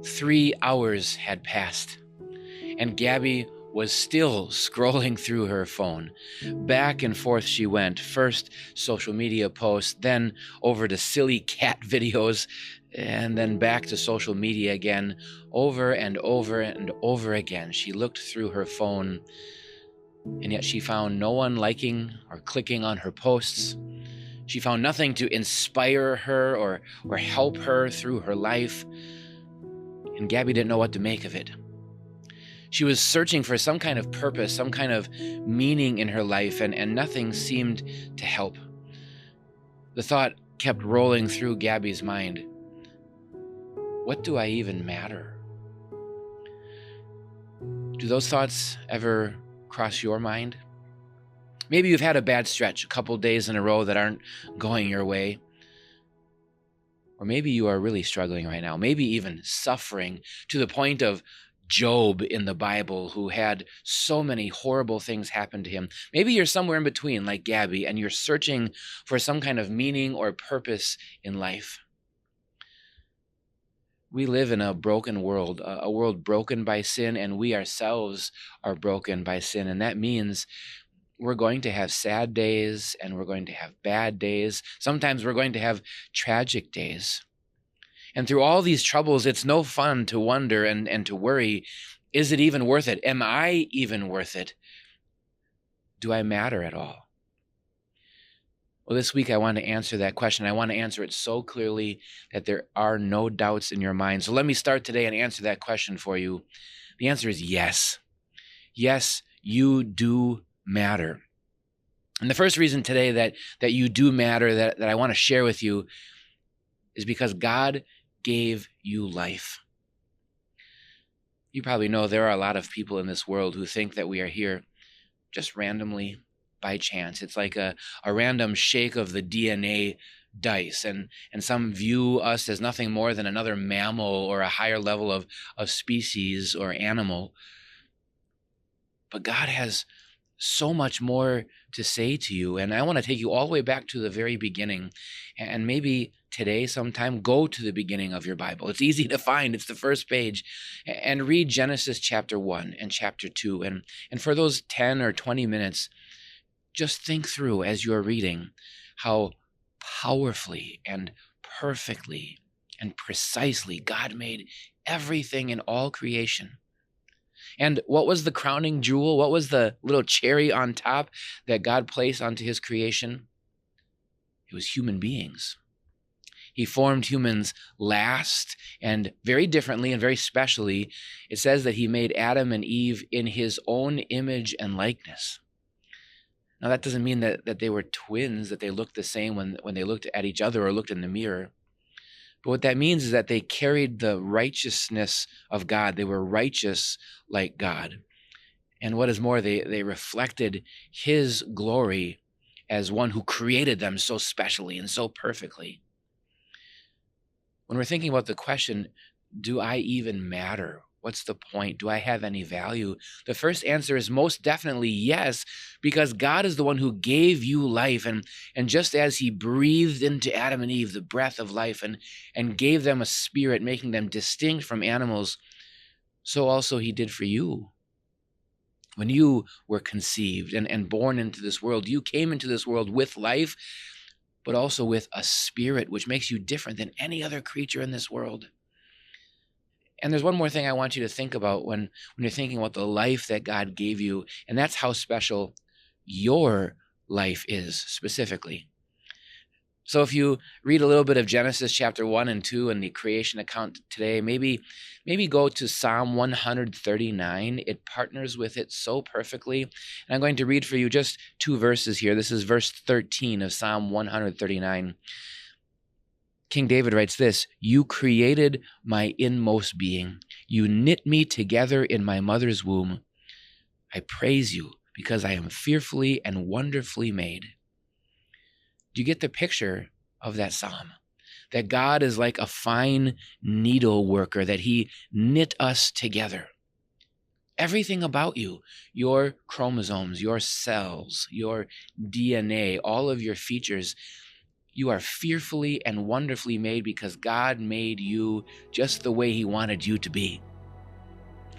3 hours had passed, and Gabby was still scrolling through her phone. Back and forth she went, first social media posts, then over to silly cat videos, and then back to social media again, over and over and over again. She looked through her phone, and yet she found no one liking or clicking on her posts. She found nothing to inspire her or help her through her life, and Gabby didn't know what to make of it. She was searching for some kind of purpose, some kind of meaning in her life, and nothing seemed to help. The thought kept rolling through Gabby's mind. What do I even matter? Do those thoughts ever cross your mind? Maybe you've had a bad stretch, a couple days in a row that aren't going your way. Or maybe you are really struggling right now, maybe even suffering to the point of Job in the Bible, who had so many horrible things happen to him. Maybe you're somewhere in between, like Gabby, and you're searching for some kind of meaning or purpose in life. We live in a broken world, a world broken by sin, and we ourselves are broken by sin. And that means we're going to have sad days and we're going to have bad days. Sometimes we're going to have tragic days. And through all these troubles, it's no fun to wonder and to worry, is it even worth it? Am I even worth it? Do I matter at all? Well, this week I want to answer that question. I want to answer it so clearly that there are no doubts in your mind. So let me start today and answer that question for you. The answer is yes. Yes, you do matter. And the first reason today that you do matter, that I want to share with you, is because God gave you life. You probably know there are a lot of people in this world who think that we are here just randomly, by chance. It's like a random shake of the DNA dice, and some view us as nothing more than another mammal or a higher level of species or animal. But God has so much more to say to you, and I want to take you all the way back to the very beginning, and maybe today sometime go to the beginning of your Bible. It's easy to find. It's the first page, and read Genesis chapter 1 and chapter 2, and for those 10 or 20 minutes, just think through as you're reading how powerfully and perfectly and precisely God made everything in all creation. And what was the crowning jewel? What was the little cherry on top that God placed onto his creation? It was human beings. He formed humans last and very differently and very specially. It says that he made Adam and Eve in his own image and likeness. Now, that doesn't mean that they were twins, that they looked the same when they looked at each other or looked in the mirror. But what that means is that they carried the righteousness of God. They were righteous like God. And what is more, they reflected his glory as one who created them so specially and so perfectly. When we're thinking about the question, do I even matter? What's the point? Do I have any value? The first answer is most definitely yes, because God is the one who gave you life. And just as he breathed into Adam and Eve the breath of life and gave them a spirit, making them distinct from animals, so also he did for you. When you were conceived and born into this world, you came into this world with life, but also with a spirit, which makes you different than any other creature in this world. And there's one more thing I want you to think about when you're thinking about the life that God gave you, and that's how special your life is specifically. So if you read a little bit of Genesis chapter 1 and 2 and the creation account today, maybe go to Psalm 139. It partners with it so perfectly. And I'm going to read for you just 2 verses here. This is verse 13 of Psalm 139. King David writes this: "You created my inmost being. You knit me together in my mother's womb. I praise you because I am fearfully and wonderfully made." Do you get the picture of that psalm? That God is like a fine needle worker, that he knit us together. Everything about you, your chromosomes, your cells, your DNA, all of your features, You are fearfully and wonderfully made because God made you just the way He wanted you to be.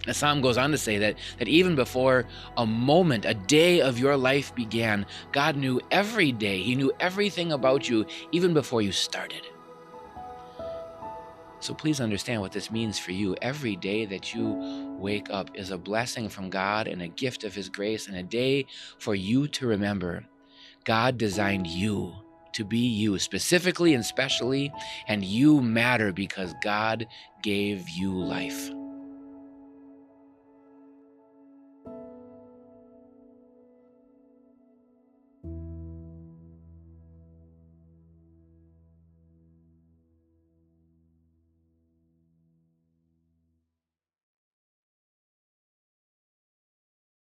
The psalm goes on to say that even before a moment, a day of your life began, God knew every day. He knew everything about you even before you started. So please understand what this means for you. Every day that you wake up is a blessing from God and a gift of His grace, and a day for you to remember God designed you to be you specifically and specially, and you matter because God gave you life.